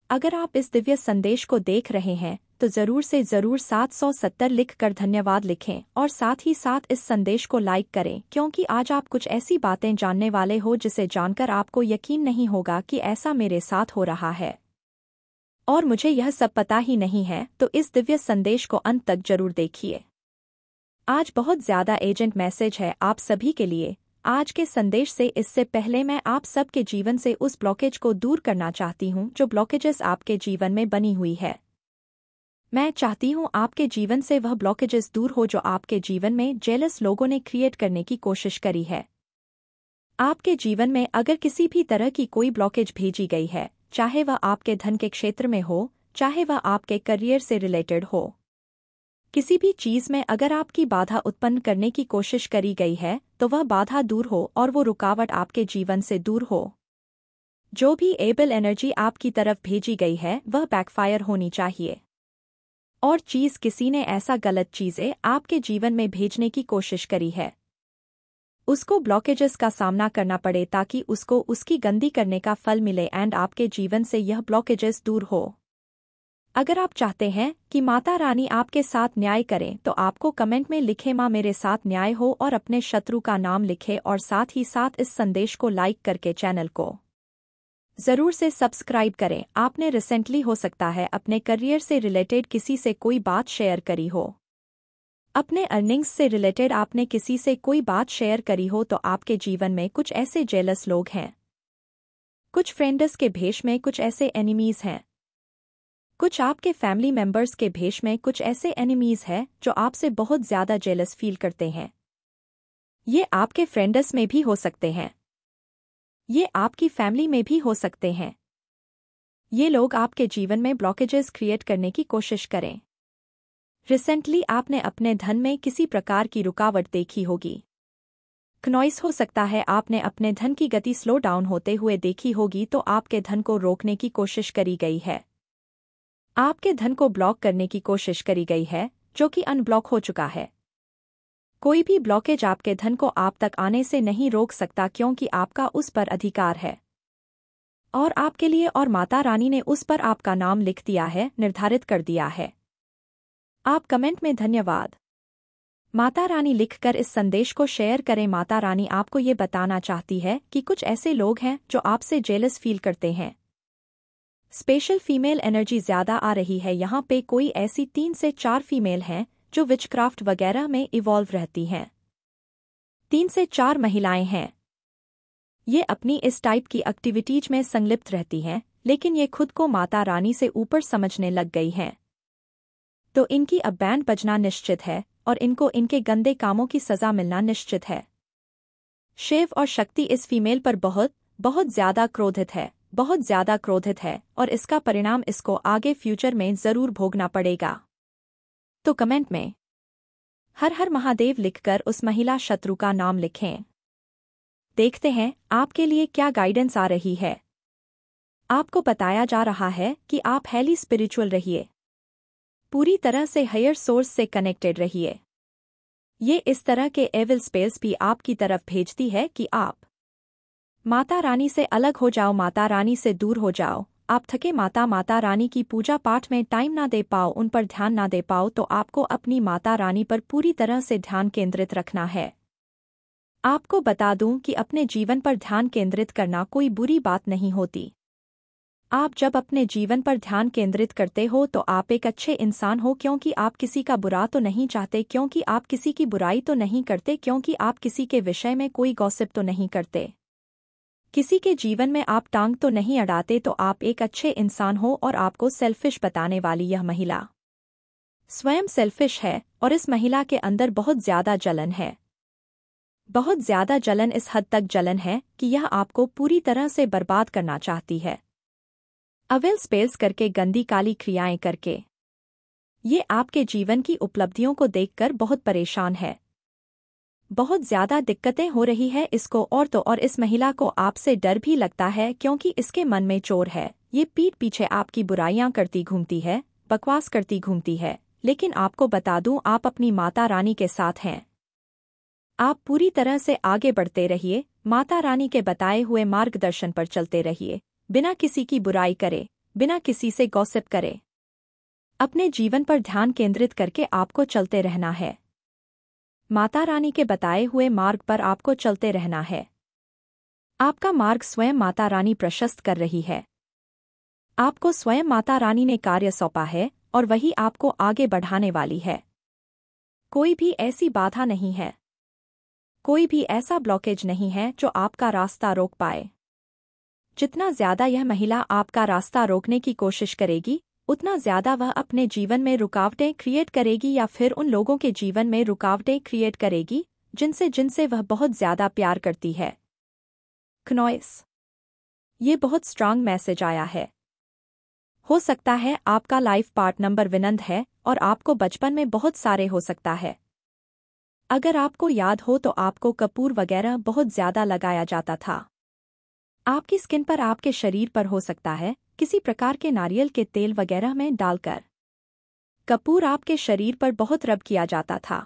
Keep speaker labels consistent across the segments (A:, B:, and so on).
A: अगर आप इस दिव्य संदेश को देख रहे हैं तो ज़रूर से ज़रूर 770 लिखकर धन्यवाद लिखें और साथ ही साथ इस संदेश को लाइक करें, क्योंकि आज आप कुछ ऐसी बातें जानने वाले हो जिसे जानकर आपको यकीन नहीं होगा कि ऐसा मेरे साथ हो रहा है और मुझे यह सब पता ही नहीं है। तो इस दिव्य संदेश को अंत तक जरूर देखिए। आज बहुत ज़्यादा एजेंट मैसेज है आप सभी के लिए आज के संदेश से। इससे पहले मैं आप सबके जीवन से उस ब्लॉकेज को दूर करना चाहती हूँ जो ब्लॉकेजेस आपके जीवन में बनी हुई है। मैं चाहती हूँ आपके जीवन से वह ब्लॉकेजेस दूर हो जो आपके जीवन में जेलस लोगों ने क्रिएट करने की कोशिश करी है। आपके जीवन में अगर किसी भी तरह की कोई ब्लॉकेज भेजी गई है, चाहे वह आपके धन के क्षेत्र में हो, चाहे वह आपके करियर से रिलेटेड हो, किसी भी चीज़ में अगर आपकी बाधा उत्पन्न करने की कोशिश करी गई है तो वह बाधा दूर हो और वो रुकावट आपके जीवन से दूर हो। जो भी एबल एनर्जी आपकी तरफ भेजी गई है वह बैकफायर होनी चाहिए। और चीज़ किसी ने ऐसा गलत चीज़ें आपके जीवन में भेजने की कोशिश करी है, उसको ब्लॉकेजेस का सामना करना पड़े ताकि उसको उसकी गंदी करने का फल मिले एंड आपके जीवन से यह ब्लॉकेजेस दूर हो। अगर आप चाहते हैं कि माता रानी आपके साथ न्याय करें तो आपको कमेंट में लिखें माँ मेरे साथ न्याय हो और अपने शत्रु का नाम लिखें और साथ ही साथ इस संदेश को लाइक करके चैनल को ज़रूर से सब्सक्राइब करें। आपने रिसेंटली हो सकता है अपने करियर से रिलेटेड किसी से कोई बात शेयर करी हो, अपने अर्निंग्स से रिलेटेड आपने किसी से कोई बात शेयर करी हो, तो आपके जीवन में कुछ ऐसे जेलस लोग हैं, कुछ फ्रेंड्स के भेष में कुछ ऐसे एनिमीज हैं, कुछ आपके फैमिली मेंबर्स के भेष में कुछ ऐसे एनिमीज हैं जो आपसे बहुत ज़्यादा जेलस फील करते हैं। ये आपके फ्रेंड्स में भी हो सकते हैं, ये आपकी फैमिली में भी हो सकते हैं। ये लोग आपके जीवन में ब्लॉकेजेस क्रिएट करने की कोशिश करें। रिसेंटली आपने अपने धन में किसी प्रकार की रुकावट देखी होगी। नॉइस हो सकता है आपने अपने धन की गति स्लो डाउन होते हुए देखी होगी, तो आपके धन को रोकने की कोशिश करी गई है, आपके धन को ब्लॉक करने की कोशिश करी गई है जो कि अनब्लॉक हो चुका है। कोई भी ब्लॉकेज आपके धन को आप तक आने से नहीं रोक सकता, क्योंकि आपका उस पर अधिकार है और आपके लिए और माता रानी ने उस पर आपका नाम लिख दिया है, निर्धारित कर दिया है। आप कमेंट में धन्यवाद माता रानी लिखकर इस संदेश को शेयर करें। माता रानी आपको ये बताना चाहती है कि कुछ ऐसे लोग हैं जो आपसे जेलस फील करते हैं। स्पेशल फीमेल एनर्जी ज़्यादा आ रही है। यहाँ पे कोई ऐसी 3 से 4 फीमेल हैं जो विचक्राफ्ट वगैरह में इवॉल्व रहती हैं। 3 से 4 महिलाएं हैं। ये अपनी इस टाइप की एक्टिविटीज में संलिप्त रहती हैं, लेकिन ये खुद को माता रानी से ऊपर समझने लग गई हैं। तो इनकी अब बैंड बजना निश्चित है और इनको इनके गंदे कामों की सज़ा मिलना निश्चित है। शिव और शक्ति इस फीमेल पर बहुत बहुत ज़्यादा क्रोधित है, बहुत ज़्यादा क्रोधित है और इसका परिणाम इसको आगे फ्यूचर में ज़रूर भोगना पड़ेगा। तो कमेंट में हर हर महादेव लिखकर उस महिला शत्रु का नाम लिखें। देखते हैं आपके लिए क्या गाइडेंस आ रही है। आपको बताया जा रहा है कि आप हाईली स्पिरिचुअल रहिए, पूरी तरह से हायर सोर्स से कनेक्टेड रहिए। ये इस तरह के एविल स्पेल्स भी आपकी तरफ भेजती है कि आप माता रानी से अलग हो जाओ, माता रानी से दूर हो जाओ। आप थके माता रानी की पूजा पाठ में टाइम ना दे पाओ, उन पर ध्यान ना दे पाओ, तो आपको अपनी माता रानी पर पूरी तरह से ध्यान केंद्रित रखना है। आपको बता दूं कि अपने जीवन पर ध्यान केंद्रित करना कोई बुरी बात नहीं होती। आप जब अपने जीवन पर ध्यान केंद्रित करते हो तो आप एक अच्छे इंसान हो, क्योंकि आप किसी का बुरा तो नहीं चाहते, क्योंकि आप किसी की बुराई तो नहीं करते, क्योंकि आप किसी के विषय में कोई गॉसिप तो नहीं करते, किसी के जीवन में आप टांग तो नहीं अड़ाते। तो आप एक अच्छे इंसान हो और आपको सेल्फिश बताने वाली यह महिला स्वयं सेल्फिश है और इस महिला के अंदर बहुत ज़्यादा जलन है, बहुत ज़्यादा जलन, इस हद तक जलन है कि यह आपको पूरी तरह से बर्बाद करना चाहती है। अवेल स्पेल्स करके, गंदी काली क्रियाएं करके। ये आपके जीवन की उपलब्धियों को देखकर बहुत परेशान है, बहुत ज़्यादा दिक्कतें हो रही है इसको। और तो और इस महिला को आपसे डर भी लगता है, क्योंकि इसके मन में चोर है। ये पीठ पीछे आपकी बुराइयां करती घूमती है, बकवास करती घूमती है। लेकिन आपको बता दूं, आप अपनी माता रानी के साथ हैं। आप पूरी तरह से आगे बढ़ते रहिए, माता रानी के बताए हुए मार्गदर्शन पर चलते रहिए, बिना किसी की बुराई करे, बिना किसी से गॉसिप करे। अपने जीवन पर ध्यान केंद्रित करके आपको चलते रहना है। माता रानी के बताए हुए मार्ग पर आपको चलते रहना है। आपका मार्ग स्वयं माता रानी प्रशस्त कर रही है। आपको स्वयं माता रानी ने कार्य सौंपा है और वही आपको आगे बढ़ाने वाली है। कोई भी ऐसी बाधा नहीं है, कोई भी ऐसा ब्लॉकेज नहीं है जो आपका रास्ता रोक पाए। जितना ज्यादा यह महिला आपका रास्ता रोकने की कोशिश करेगी, उतना ज्यादा वह अपने जीवन में रुकावटें क्रिएट करेगी या फिर उन लोगों के जीवन में रुकावटें क्रिएट करेगी जिनसे वह बहुत ज्यादा प्यार करती है। क्नॉइस, ये बहुत स्ट्रांग मैसेज आया है। हो सकता है आपका लाइफ पार्ट नंबर विनंद है और आपको बचपन में बहुत सारे हो सकता है। अगर आपको याद हो तो आपको कपूर वगैरह बहुत ज्यादा लगाया जाता था। आपकी स्किन पर, आपके शरीर पर हो सकता है किसी प्रकार के नारियल के तेल वगैरह में डालकर कपूर आपके शरीर पर बहुत रब किया जाता था।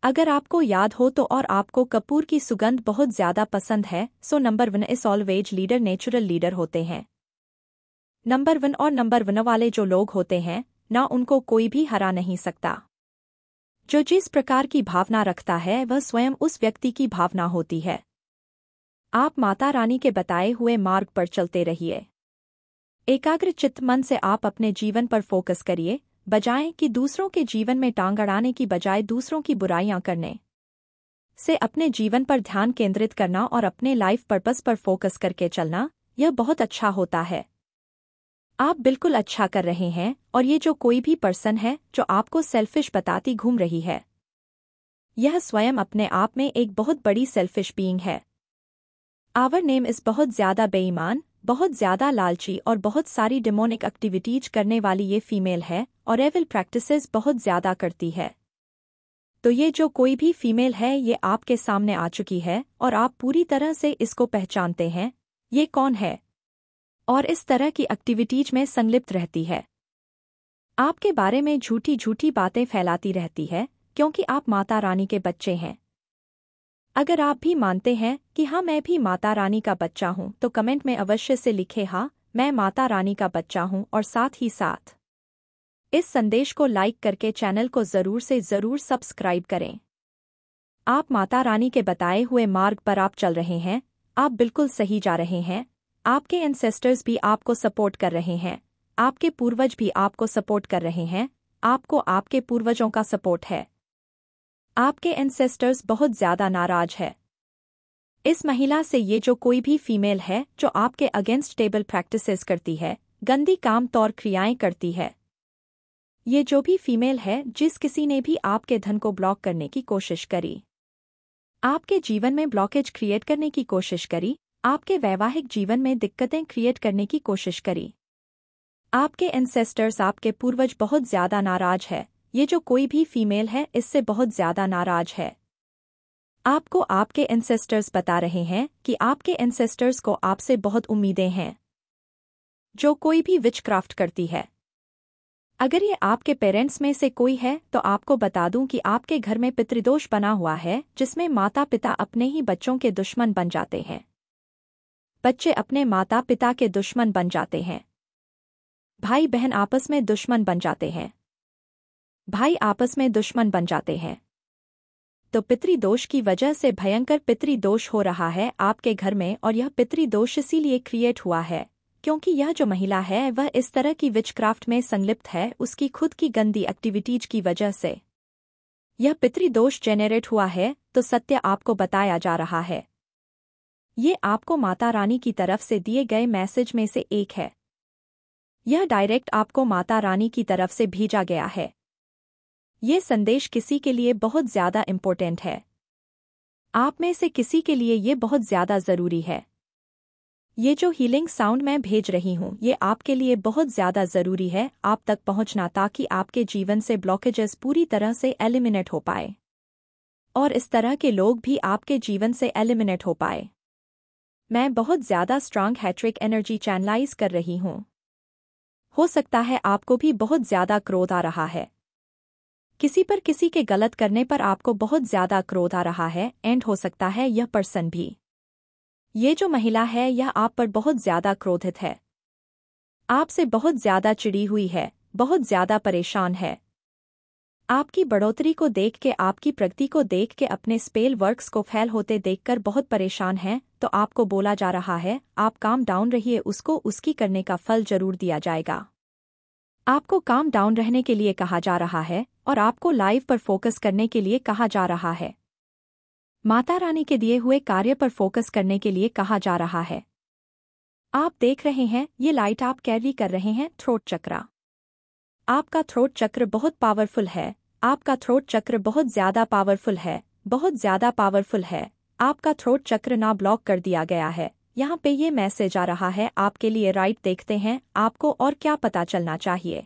A: अगर आपको याद हो तो और आपको कपूर की सुगंध बहुत ज्यादा पसंद है, सो नंबर 1 इस ऑलवेज लीडर नेचुरल लीडर होते हैं। नंबर 1 और नंबर 1 वाले जो लोग होते हैं ना, उनको कोई भी हरा नहीं सकता। जो जिस प्रकार की भावना रखता है वह स्वयं उस व्यक्ति की भावना होती है। आप माता रानी के बताए हुए मार्ग पर चलते रहिए। एकाग्र चित्त मन से आप अपने जीवन पर फोकस करिए, बजाय कि दूसरों के जीवन में टांग अड़ाने की बजाय दूसरों की बुराइयां करने से अपने जीवन पर ध्यान केंद्रित करना और अपने लाइफ पर्पस पर फोकस करके चलना, यह बहुत अच्छा होता है। आप बिल्कुल अच्छा कर रहे हैं और ये जो कोई भी पर्सन है जो आपको सेल्फिश बताती घूम रही है, यह स्वयं अपने आप में एक बहुत बड़ी सेल्फिश बीइंग है। आवर नेम इस बहुत ज्यादा बेईमान, बहुत ज्यादा लालची और बहुत सारी डिमोनिक एक्टिविटीज करने वाली ये फीमेल है और एविल प्रैक्टिसेस बहुत ज्यादा करती है। तो ये जो कोई भी फीमेल है ये आपके सामने आ चुकी है और आप पूरी तरह से इसको पहचानते हैं ये कौन है और इस तरह की एक्टिविटीज में संलिप्त रहती है। आपके बारे में झूठी झूठी बातें फैलाती रहती है क्योंकि आप माता रानी के बच्चे हैं। अगर आप भी मानते हैं कि हाँ मैं भी माता रानी का बच्चा हूँ तो कमेंट में अवश्य से लिखें हाँ मैं माता रानी का बच्चा हूँ और साथ ही साथ इस संदेश को लाइक करके चैनल को जरूर से जरूर सब्सक्राइब करें। आप माता रानी के बताए हुए मार्ग पर आप चल रहे हैं, आप बिल्कुल सही जा रहे हैं। आपके एंसेस्टर्स भी आपको सपोर्ट कर रहे हैं, आपके पूर्वज भी आपको सपोर्ट कर रहे हैं, आपको आपके पूर्वजों का सपोर्ट है। आपके एंसेस्टर्स बहुत ज्यादा नाराज है इस महिला से। ये जो कोई भी फीमेल है जो आपके अगेंस्ट टेबल प्रैक्टिसेस करती है, गंदी काम तौर क्रियाएं करती है, ये जो भी फीमेल है जिस किसी ने भी आपके धन को ब्लॉक करने की कोशिश करी, आपके जीवन में ब्लॉकेज क्रिएट करने की कोशिश करी, आपके वैवाहिक जीवन में दिक्कतें क्रिएट करने की कोशिश करी, आपके एंसेस्टर्स, आपके पूर्वज बहुत ज्यादा नाराज है। ये जो कोई भी फीमेल है इससे बहुत ज्यादा नाराज है। आपको आपके एंसेस्टर्स बता रहे हैं कि आपके एंसेस्टर्स को आपसे बहुत उम्मीदें हैं। जो कोई भी विचक्राफ्ट करती है, अगर ये आपके पेरेंट्स में से कोई है तो आपको बता दूं कि आपके घर में पितृदोष बना हुआ है जिसमें माता पिता अपने ही बच्चों के दुश्मन बन जाते हैं, बच्चे अपने माता पिता के दुश्मन बन जाते हैं, भाई बहन आपस में दुश्मन बन जाते हैं, भाई आपस में दुश्मन बन जाते हैं। तो पितृदोष की वजह से भयंकर पितृदोष हो रहा है आपके घर में और यह पितृदोष इसीलिए क्रिएट हुआ है क्योंकि यह जो महिला है वह इस तरह की विचक्राफ्ट में संलिप्त है, उसकी खुद की गंदी एक्टिविटीज की वजह से यह पितृदोष जेनरेट हुआ है। तो सत्य आपको बताया जा रहा है, ये आपको माता रानी की तरफ से दिए गए मैसेज में से एक है। यह डायरेक्ट आपको माता रानी की तरफ से भेजा गया है। ये संदेश किसी के लिए बहुत ज्यादा इम्पोर्टेंट है, आप में से किसी के लिए ये बहुत ज्यादा जरूरी है। ये जो हीलिंग साउंड मैं भेज रही हूँ ये आपके लिए बहुत ज्यादा जरूरी है आप तक पहुँचना, ताकि आपके जीवन से ब्लॉकेजेस पूरी तरह से एलिमिनेट हो पाए और इस तरह के लोग भी आपके जीवन से एलिमिनेट हो पाए। मैं बहुत ज्यादा स्ट्रांग हैट्रिक एनर्जी चैनलाइज कर रही हूँ। हो सकता है आपको भी बहुत ज्यादा क्रोध आ रहा है, किसी पर किसी के गलत करने पर आपको बहुत ज्यादा क्रोध आ रहा है, एंड हो सकता है यह पर्सन भी, ये जो महिला है यह आप पर बहुत ज्यादा क्रोधित है। आपसे बहुत ज्यादा चिढ़ी हुई है, बहुत ज्यादा परेशान है। आपकी बढ़ोतरी को देख के, आपकी प्रगति को देख के, अपने स्पेल वर्क्स को फेल होते देखकर बहुत परेशान हैं, तो आपको बोला जा रहा है आप काम डाउन रहिए, उसको उसकी करने का फल जरूर दिया जाएगा। आपको काम डाउन रहने के लिए कहा जा रहा है और आपको लाइफ पर फोकस करने के लिए कहा जा रहा है। माता रानी के दिए हुए कार्य पर फोकस करने के लिए कहा जा रहा है। आप देख रहे हैं ये लाइट आप कैरी कर रहे हैं थ्रोट चक्र। आपका थ्रोट चक्र बहुत पावरफुल है। आपका थ्रोट चक्र बहुत ज्यादा पावरफुल है, बहुत ज्यादा पावरफुल है। आपका थ्रोट चक्र ना ब्लॉक कर दिया गया है। यहाँ पे ये मैसेज आ रहा है आपके लिए। राइट, देखते हैं आपको और क्या पता चलना चाहिए।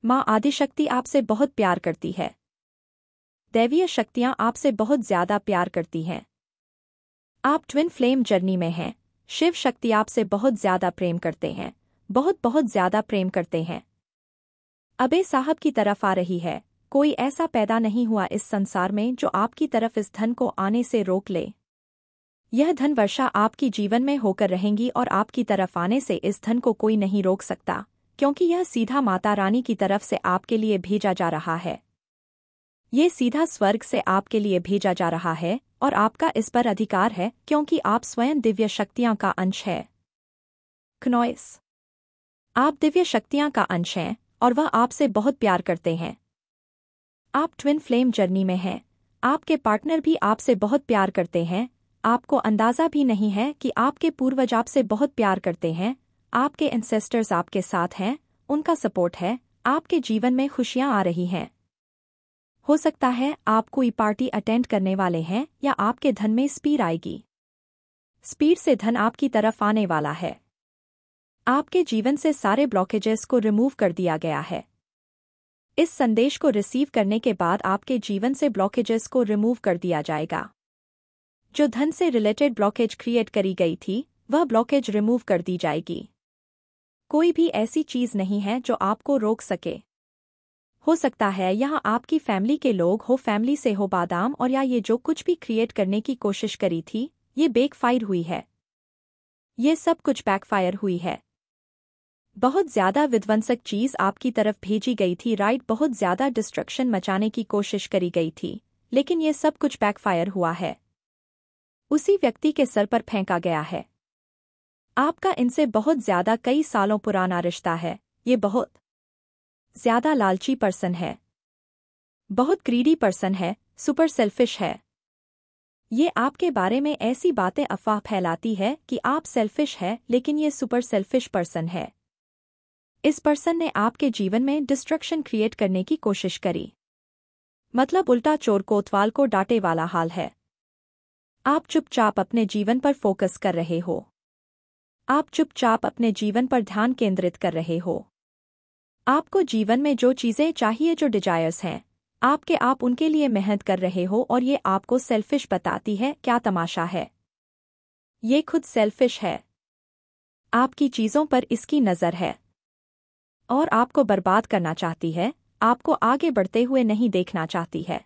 A: माँ आदिशक्ति आपसे बहुत प्यार करती है। दैवीय शक्तियाँ आपसे बहुत ज्यादा प्यार करती हैं। आप ट्विन फ्लेम जर्नी में हैं। शिव शक्ति आपसे बहुत ज्यादा प्रेम करते हैं, बहुत बहुत ज्यादा प्रेम करते हैं। अबे साहब की तरफ आ रही है। कोई ऐसा पैदा नहीं हुआ इस संसार में जो आपकी तरफ इस धन को आने से रोक ले। यह धन वर्षा आपकी जीवन में होकर रहेंगी और आपकी तरफ आने से इस धन को कोई नहीं रोक सकता, क्योंकि यह सीधा माता रानी की तरफ से आपके लिए भेजा जा रहा है। ये सीधा स्वर्ग से आपके लिए भेजा जा रहा है और आपका इस पर अधिकार है, क्योंकि आप स्वयं दिव्य शक्तियां का अंश है। क्नॉइस, आप दिव्य शक्तियां का अंश हैं और वह आपसे बहुत प्यार करते हैं। आप ट्विन फ्लेम जर्नी में हैं। आपके पार्टनर भी आपसे बहुत प्यार करते हैं। आपको अंदाजा भी नहीं है कि आपके पूर्वज आपसे बहुत प्यार करते हैं। आपके एंसेस्टर्स आपके साथ हैं, उनका सपोर्ट है। आपके जीवन में खुशियां आ रही हैं। हो सकता है आप कोई पार्टी अटेंड करने वाले हैं या आपके धन में स्पीड आएगी। स्पीड से धन आपकी तरफ आने वाला है। आपके जीवन से सारे ब्लॉकेजेस को रिमूव कर दिया गया है। इस संदेश को रिसीव करने के बाद आपके जीवन से ब्लॉकेजेस को रिमूव कर दिया जाएगा। जो धन से रिलेटेड ब्लॉकेज क्रिएट करी गई थी, वह ब्लॉकेज रिमूव कर दी जाएगी। कोई भी ऐसी चीज नहीं है जो आपको रोक सके। हो सकता है यहाँ आपकी फैमिली के लोग हो, फैमिली से हो बादाम, और या ये जो कुछ भी क्रिएट करने की कोशिश करी थी, ये बैकफायर हुई है। ये सब कुछ बैकफायर हुई है। बहुत ज्यादा विध्वंसक चीज आपकी तरफ भेजी गई थी। राइट, बहुत ज्यादा डिस्ट्रक्शन मचाने की कोशिश करी गई थी, लेकिन ये सब कुछ बैकफायर हुआ है। उसी व्यक्ति के सर पर फेंका गया है। आपका इनसे बहुत ज्यादा कई सालों पुराना रिश्ता है। ये बहुत ज्यादा लालची पर्सन है, बहुत ग्रीडी पर्सन है, सुपर सेल्फिश है। ये आपके बारे में ऐसी बातें अफवाह फैलाती है कि आप सेल्फिश है, लेकिन ये सुपर सेल्फिश पर्सन है। इस पर्सन ने आपके जीवन में डिस्ट्रक्शन क्रिएट करने की कोशिश करी। मतलब उल्टा चोर कोतवाल को डांटे वाला हाल है। आप चुपचाप अपने जीवन पर फोकस कर रहे हो। आप चुपचाप अपने जीवन पर ध्यान केंद्रित कर रहे हो। आपको जीवन में जो चीजें चाहिए, जो डिजायर्स हैं, आप उनके लिए मेहनत कर रहे हो, और ये आपको सेल्फिश बताती है। क्या तमाशा है, ये खुद सेल्फिश है। आपकी चीजों पर इसकी नजर है और आपको बर्बाद करना चाहती है, आपको आगे बढ़ते हुए नहीं देखना चाहती है।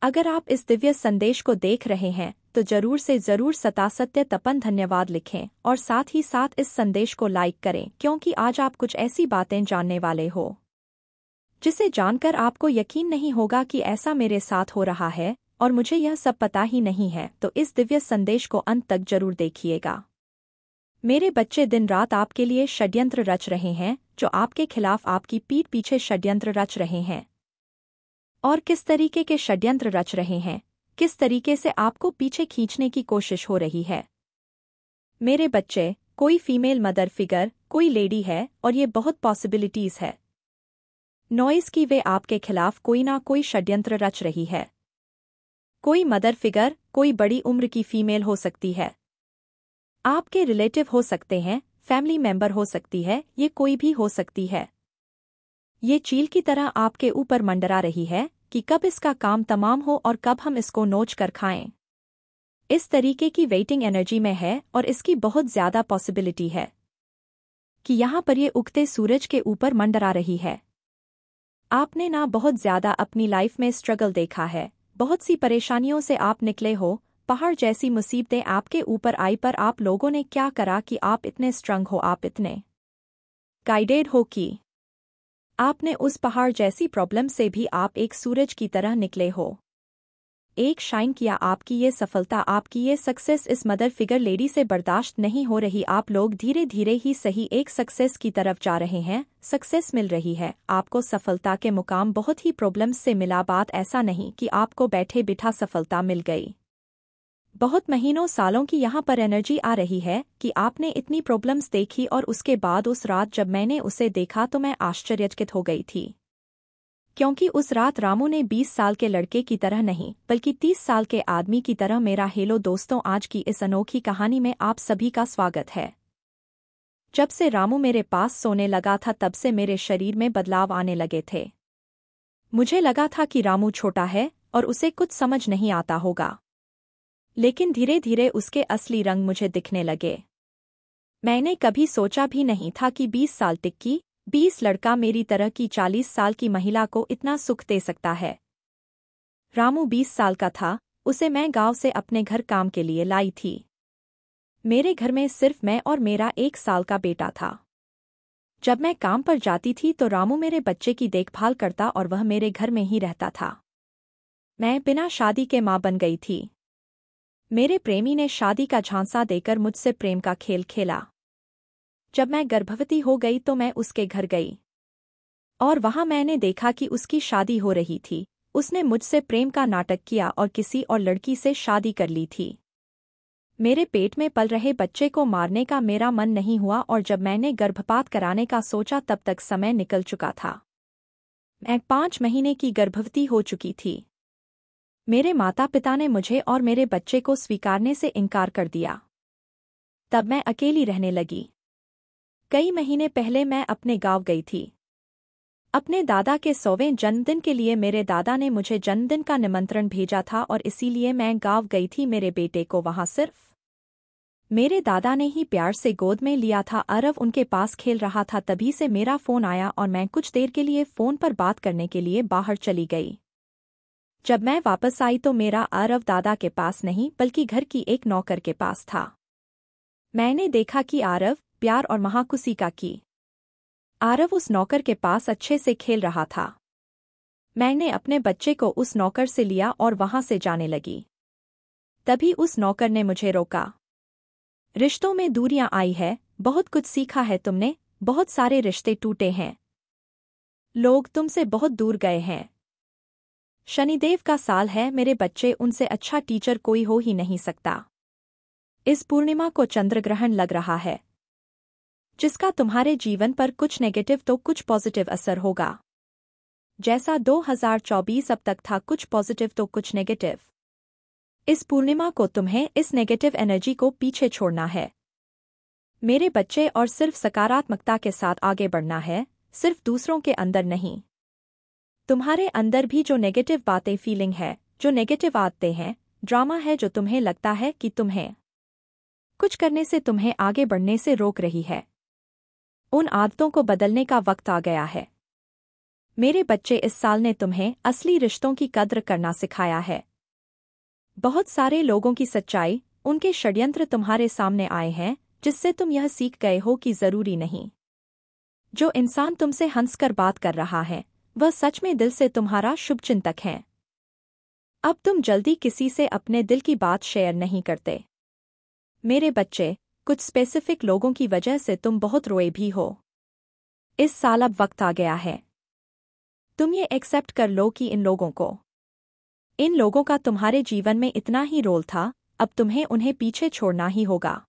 A: अगर आप इस दिव्य संदेश को देख रहे हैं तो जरूर से जरूर सत्य तपन धन्यवाद लिखें और साथ ही साथ इस संदेश को लाइक करें, क्योंकि आज आप कुछ ऐसी बातें जानने वाले हो जिसे जानकर आपको यकीन नहीं होगा कि ऐसा मेरे साथ हो रहा है और मुझे यह सब पता ही नहीं है। तो इस दिव्य संदेश को अंत तक जरूर देखिएगा। मेरे बच्चे दिन रात आपके लिए षड्यंत्र रच रहे हैं, जो आपके खिलाफ आपकी पीठ पीछे षड्यंत्र रच रहे हैं। और किस तरीके के षड्यंत्र रच रहे हैं, किस तरीके से आपको पीछे खींचने की कोशिश हो रही है। मेरे बच्चे, कोई फीमेल मदर फिगर, कोई लेडी है, और ये बहुत पॉसिबिलिटीज है नॉइस की वे आपके खिलाफ कोई ना कोई षड्यंत्र रच रही है। कोई मदर फिगर, कोई बड़ी उम्र की फीमेल हो सकती है, आपके रिलेटिव हो सकते हैं, फैमिली मेंबर हो सकती है, ये कोई भी हो सकती है। ये चील की तरह आपके ऊपर मंडरा रही है कि कब इसका काम तमाम हो और कब हम इसको नोच कर खाएं। इस तरीके की वेटिंग एनर्जी में है और इसकी बहुत ज्यादा पॉसिबिलिटी है कि यहाँ पर ये उगते सूरज के ऊपर मंडरा रही है। आपने ना बहुत ज्यादा अपनी लाइफ में स्ट्रगल देखा है, बहुत सी परेशानियों से आप निकले हो, पहाड़ जैसी मुसीबतें आपके ऊपर आई, पर आप लोगों ने क्या करा कि आप इतने स्ट्रंग हो, आप इतने गाइडेड हो कि आपने उस पहाड़ जैसी प्रॉब्लम से भी आप एक सूरज की तरह निकले हो। एक शाइन किया। आपकी ये सफलता, आपकी ये सक्सेस इस मदर फिगर लेडी से बर्दाश्त नहीं हो रही। आप लोग धीरे धीरे ही सही एक सक्सेस की तरफ जा रहे हैं। सक्सेस मिल रही है आपको, सफलता के मुकाम बहुत ही प्रॉब्लम्स से मिला। बात ऐसा नहीं कि आपको बैठे बिठा सफलता मिल गई। बहुत महीनों सालों की यहाँ पर एनर्जी आ रही है कि आपने इतनी प्रॉब्लम्स देखी, और उसके बाद उस रात जब मैंने उसे देखा तो मैं आश्चर्यचकित हो गई थी। क्योंकि उस रात रामू ने 20 साल के लड़के की तरह नहीं बल्कि 30 साल के आदमी की तरह मेरा हेलो दोस्तों, आज की इस अनोखी कहानी में आप सभी का स्वागत है। जब से रामू मेरे पास सोने लगा था तब से मेरे शरीर में बदलाव आने लगे थे। मुझे लगा था कि रामू छोटा है और उसे कुछ समझ नहीं आता होगा, लेकिन धीरे धीरे उसके असली रंग मुझे दिखने लगे। मैंने कभी सोचा भी नहीं था कि 20 साल टिक्की 20 लड़का मेरी तरह की 40 साल की महिला को इतना सुख दे सकता है। रामू 20 साल का था, उसे मैं गांव से अपने घर काम के लिए लाई थी। मेरे घर में सिर्फ मैं और मेरा 1 साल का बेटा था। जब मैं काम पर जाती थी तो रामू मेरे बच्चे की देखभाल करता और वह मेरे घर में ही रहता था। मैं बिना शादी के मां बन गई थी। मेरे प्रेमी ने शादी का झांसा देकर मुझसे प्रेम का खेल खेला। जब मैं गर्भवती हो गई तो मैं उसके घर गई और वहां मैंने देखा कि उसकी शादी हो रही थी। उसने मुझसे प्रेम का नाटक किया और किसी और लड़की से शादी कर ली थी। मेरे पेट में पल रहे बच्चे को मारने का मेरा मन नहीं हुआ, और जब मैंने गर्भपात कराने का सोचा तब तक समय निकल चुका था। मैं 5 महीने की गर्भवती हो चुकी थी। मेरे माता पिता ने मुझे और मेरे बच्चे को स्वीकारने से इनकार कर दिया। तब मैं अकेली रहने लगी। कई महीने पहले मैं अपने गांव गई थी अपने दादा के 100वें जन्मदिन के लिए। मेरे दादा ने मुझे जन्मदिन का निमंत्रण भेजा था और इसीलिए मैं गांव गई थी। मेरे बेटे को वहां सिर्फ मेरे दादा ने ही प्यार से गोद में लिया था। अरव उनके पास खेल रहा था, तभी से मेरा फोन आया और मैं कुछ देर के लिए फोन पर बात करने के लिए बाहर चली गई। जब मैं वापस आई तो मेरा अरव दादा के पास नहीं बल्कि घर की एक नौकर के पास था। मैंने देखा कि आरव प्यार और महाकुसी का की आरव उस नौकर के पास अच्छे से खेल रहा था। मैंने अपने बच्चे को उस नौकर से लिया और वहां से जाने लगी। तभी उस नौकर ने मुझे रोका। रिश्तों में दूरियां आई है, बहुत कुछ सीखा है तुमने, बहुत सारे रिश्ते टूटे हैं, लोग तुमसे बहुत दूर गए हैं। शनिदेव का साल है मेरे बच्चे, उनसे अच्छा टीचर कोई हो ही नहीं सकता। इस पूर्णिमा को चंद्रग्रहण लग रहा है, जिसका तुम्हारे जीवन पर कुछ नेगेटिव तो कुछ पॉजिटिव असर होगा। जैसा 2024 अब तक था, कुछ पॉजिटिव तो कुछ नेगेटिव। इस पूर्णिमा को तुम्हें इस नेगेटिव एनर्जी को पीछे छोड़ना है मेरे बच्चे, और सिर्फ सकारात्मकता के साथ आगे बढ़ना है, सिर्फ दूसरों के अंदर नहीं। तुम्हारे अंदर भी जो नेगेटिव बातें, फीलिंग है, जो नेगेटिव आदतें हैं, ड्रामा है, जो तुम्हें लगता है कि तुम्हें कुछ करने से, तुम्हें आगे बढ़ने से रोक रही है, उन आदतों को बदलने का वक्त आ गया है मेरे बच्चे। इस साल ने तुम्हें असली रिश्तों की कद्र करना सिखाया है। बहुत सारे लोगों की सच्चाई, उनके षड्यंत्र तुम्हारे सामने आए हैं, जिससे तुम यह सीख गए हो कि जरूरी नहीं जो इंसान तुमसे हंसकर बात कर रहा है वह सच में दिल से तुम्हारा शुभचिंतक है। अब तुम जल्दी किसी से अपने दिल की बात शेयर नहीं करते मेरे बच्चे। कुछ स्पेसिफिक लोगों की वजह से तुम बहुत रोए भी हो। इस साल अब वक्त आ गया है, तुम ये एक्सेप्ट कर लो कि इन लोगों का तुम्हारे जीवन में इतना ही रोल था, अब तुम्हें उन्हें पीछे छोड़ना ही होगा।